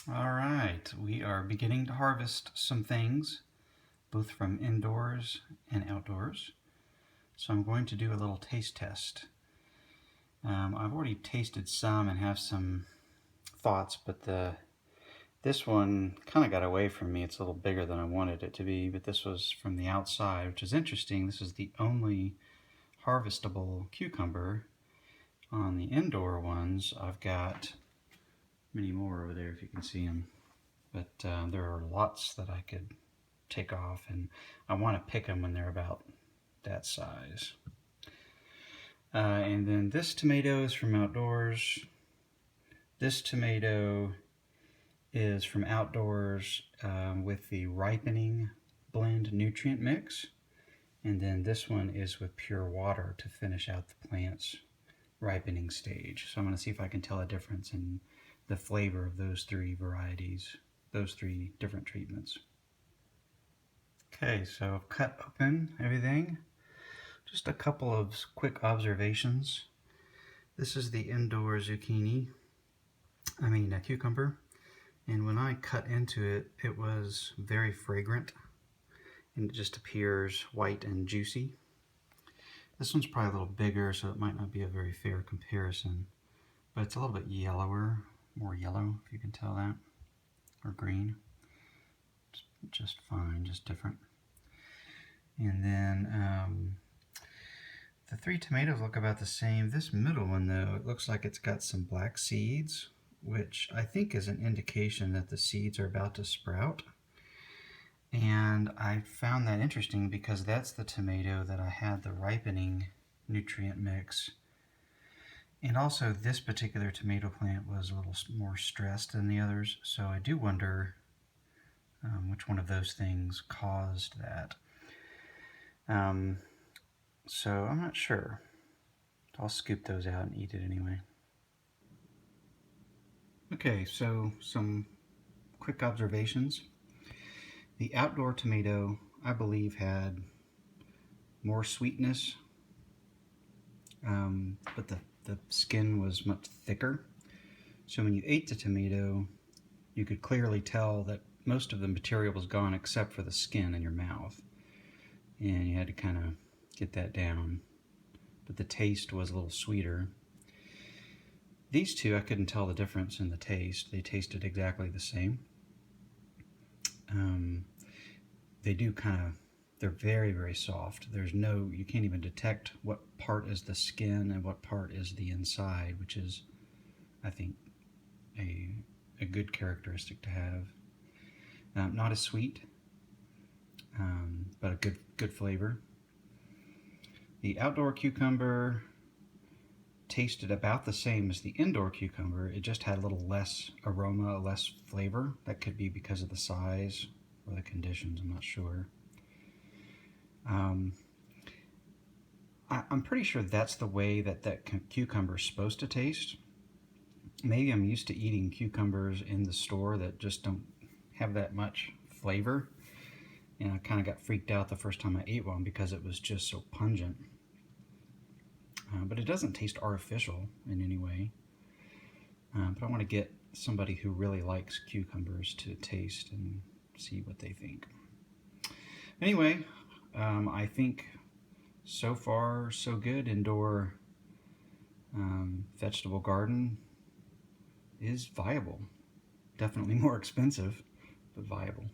All right, we are beginning to harvest some things, both from indoors and outdoors. So I'm going to do a little taste test. I've already tasted some and have some thoughts, but this one kind of got away from me. It's a little bigger than I wanted it to be, but this was from the outside, which is interesting. This is the only harvestable cucumber. On the indoor ones, I've got many more over there if you can see them. But there are lots that I could take off, and I want to pick them when they're about that size. And then this tomato is from outdoors. This tomato is from outdoors with the ripening blend nutrient mix. And then this one is with pure water to finish out the plant's ripening stage. So I'm going to see if I can tell a difference in the flavor of those three varieties, those three different treatments. Okay, so I've cut open everything. Just a couple of quick observations. This is the indoor cucumber. And when I cut into it, it was very fragrant and it just appears white and juicy. This one's probably a little bigger, so it might not be a very fair comparison, but it's a little bit yellower, more yellow if you can tell that, or green. It's just fine, just different. And then the three tomatoes look about the same. This middle one though, it looks like it's got some black seeds, which I think is an indication that the seeds are about to sprout. And I found that interesting because that's the tomato that I had the ripening nutrient mix. And also this particular tomato plant was a little more stressed than the others, so I do wonder which one of those things caused that. So I'm not sure. I'll scoop those out and eat it anyway. Okay, so some quick observations. The outdoor tomato, I believe, had more sweetness, but the skin was much thicker. So when you ate the tomato, you could clearly tell that most of the material was gone except for the skin in your mouth. And you had to kind of get that down. But the taste was a little sweeter. These two, I couldn't tell the difference in the taste. They tasted exactly the same. They do they're very, very soft. You can't even detect what part is the skin and what part is the inside, which is, I think, a good characteristic to have. Not as sweet, but a good flavor. The outdoor cucumber tasted about the same as the indoor cucumber. It just had a little less aroma, less flavor. That could be because of the size or the conditions, I'm not sure. I'm pretty sure that's the way that cucumber is supposed to taste. Maybe I'm used to eating cucumbers in the store that just don't have that much flavor. And I kind of got freaked out the first time I ate one because it was just so pungent. But it doesn't taste artificial in any way. But I want to get somebody who really likes cucumbers to taste and see what they think. Anyway, I think so far so good. Indoor vegetable garden is viable. Definitely more expensive, but viable.